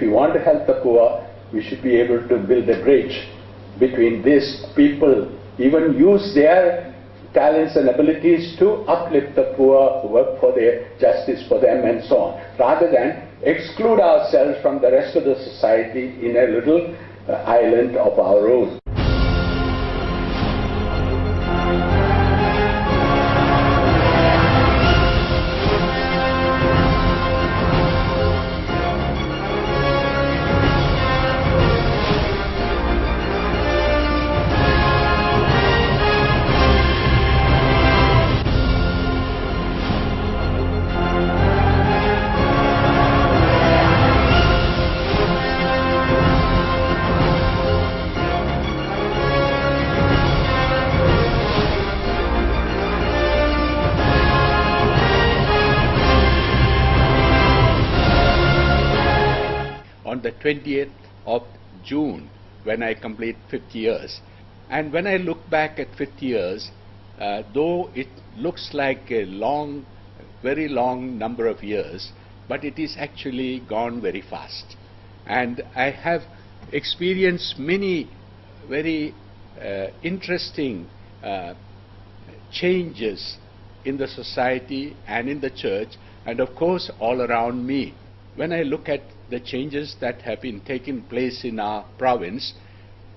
we want to help the poor, we should be able to build a bridge between these people, even use their talents and abilities to uplift the poor, work for their justice for them and so on, rather than exclude ourselves from the rest of the society in a little island of our own. On the 20th of June, when I complete 50 years. And when I look back at 50 years, though it looks like a long, very long number of years, but it is actually gone very fast. And I have experienced many very interesting changes in the society and in the church, and of course all around me. When I look at the changes that have been taking place in our province,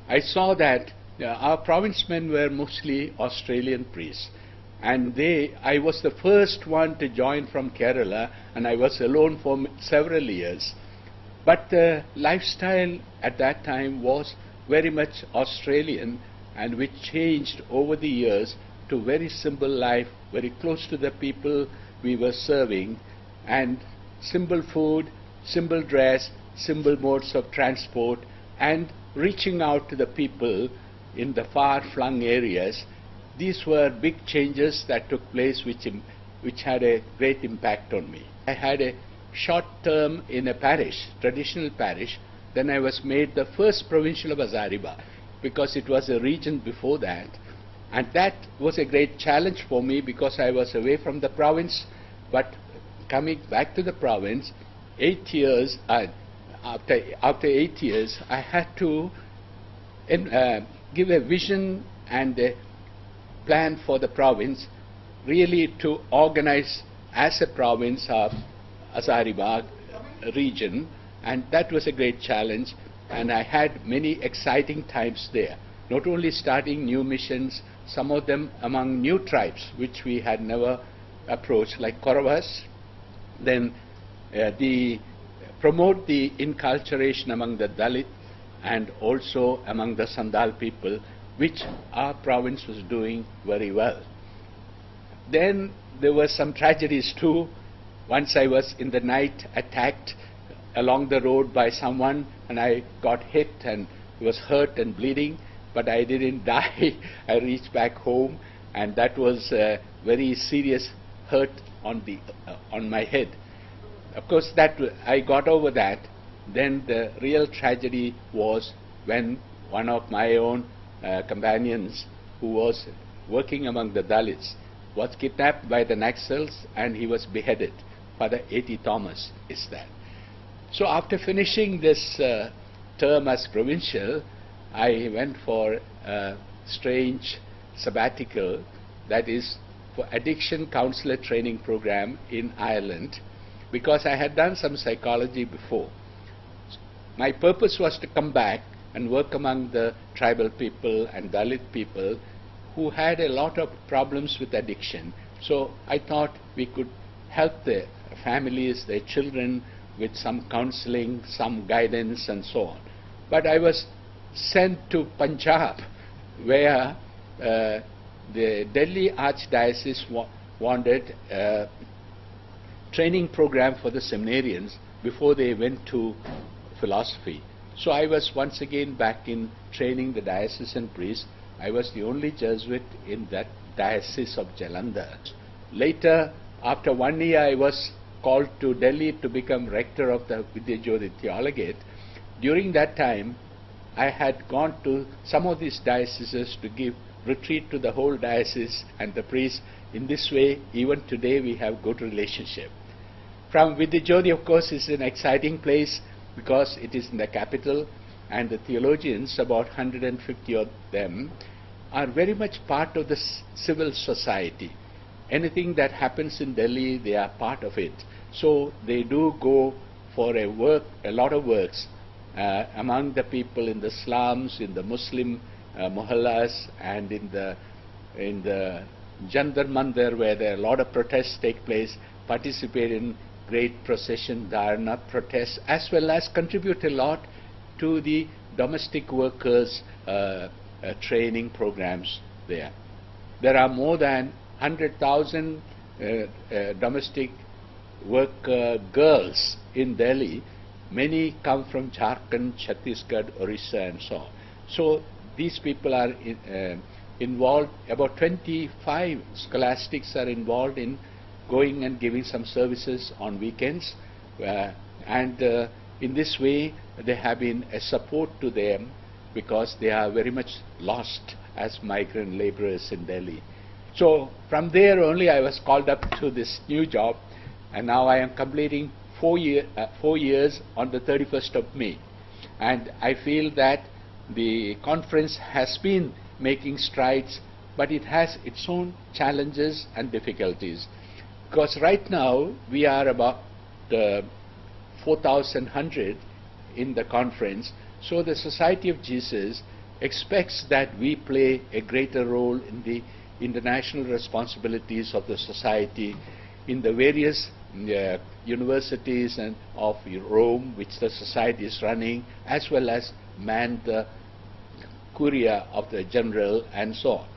I saw that our provincemen were mostly Australian priests, and I was the first one to join from Kerala, and I was alone for several years. But the lifestyle at that time was very much Australian, and which changed over the years to very simple life, very close to the people we were serving, and simple food, simple dress, simple modes of transport, and reaching out to the people in the far-flung areas. These were big changes that took place which had a great impact on me. I had a short term in a parish, traditional parish. Then I was made the first provincial of Hazaribagh, because it was a region before that. And that was a great challenge for me, because I was away from the province, but coming back to the province, 8 years, after 8 years, I had to give a vision and a plan for the province, really to organize as a province of Hazaribagh region, and that was a great challenge, and I had many exciting times there. Not only starting new missions, some of them among new tribes which we had never approached, like Koravas, then promote the inculturation among the Dalit and also among the Sandal people, which our province was doing very well. Then there were some tragedies too. Once I was in the night attacked along the road by someone, and I got hit and was hurt and bleeding, but I didn't die. I reached back home, and that was a very serious hurt on my head. Of course, I got over that. Then the real tragedy was when one of my own companions, who was working among the Dalits, was kidnapped by the Naxals, and he was beheaded. Father A.T. Thomas is that. So after finishing this term as provincial, I went for a strange sabbatical, that is for addiction counselor training program in Ireland, because I had done some psychology before. My purpose was to come back and work among the tribal people and Dalit people who had a lot of problems with addiction. So I thought we could help the families, their children, with some counseling, some guidance and so on. But I was sent to Punjab, where the Delhi Archdiocese wanted a training program for the seminarians before they went to philosophy. So I was once again back in training the diocesan priests. I was the only Jesuit in that diocese of Jalandhar. Later, after 1 year, I was called to Delhi to become rector of the Vidyajyoti Theologate. During that time, I had gone to some of these dioceses to give retreat to the whole diocese and the priests. In this way, even today we have good relationship. From Vidyajyoti, of course, is an exciting place. because it is in the capital, and the theologians, about 150 of them, are very much part of the civil society. Anything that happens in Delhi, they are part of it. So they do go for a lot of works among the people in the slums, in the Muslim mohallas, and in the Jantar Mandir, where there are a lot of protests take place, participate in great procession, dharna protests, as well as contribute a lot to the domestic workers training programs there. There are more than 100,000 domestic worker girls in Delhi. Many come from Jharkhand, Chhattisgarh, Orissa, and so on. So these people are involved. About 25 scholastics are involved in going and giving some services on weekends, and in this way they have been a support to them, because they are very much lost as migrant laborers in Delhi. So from there only I was called up to this new job, and now I am completing 4 years on the 31st of May. And I feel that the conference has been making strides, but it has its own challenges and difficulties. Because right now we are about 4,100 in the conference, so the Society of Jesus expects that we play a greater role in the international responsibilities of the society, in the various universities and of Rome, which the society is running, as well as man the curia of the general and so on.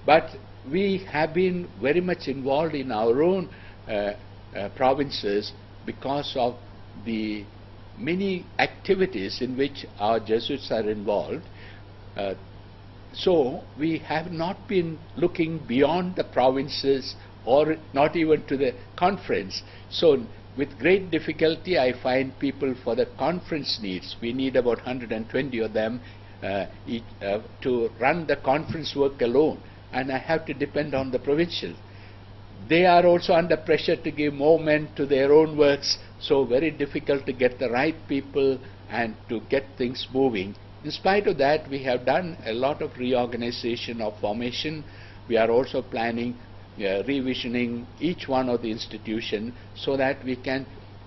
But we have been very much involved in our own provinces because of the many activities in which our Jesuits are involved. So we have not been looking beyond the provinces or not even to the conference. So with great difficulty I find people for the conference needs. We need about 120 of them to run the conference work alone, and I have to depend on the provincial. They are also under pressure to give more men to their own works, so very difficult to get the right people and to get things moving. In spite of that, we have done a lot of reorganization of formation. We are also planning revisioning each one of the institutions so that we can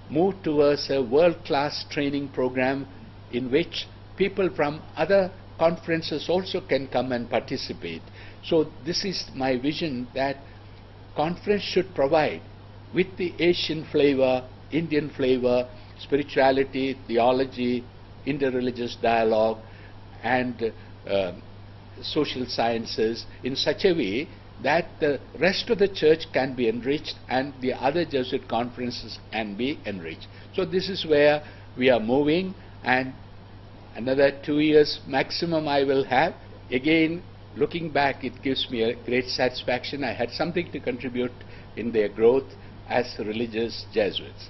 move towards a world-class training program in which people from other conferences also can come and participate. So this is my vision, that conference should provide, with the Asian flavor, Indian flavor, spirituality, theology, interreligious dialogue, and social sciences, in such a way that the rest of the church can be enriched and the other Jesuit conferences can be enriched. So this is where we are moving, and another 2 years maximum I will have. Again, looking back, it gives me a great satisfaction. I had something to contribute in their growth as religious Jesuits.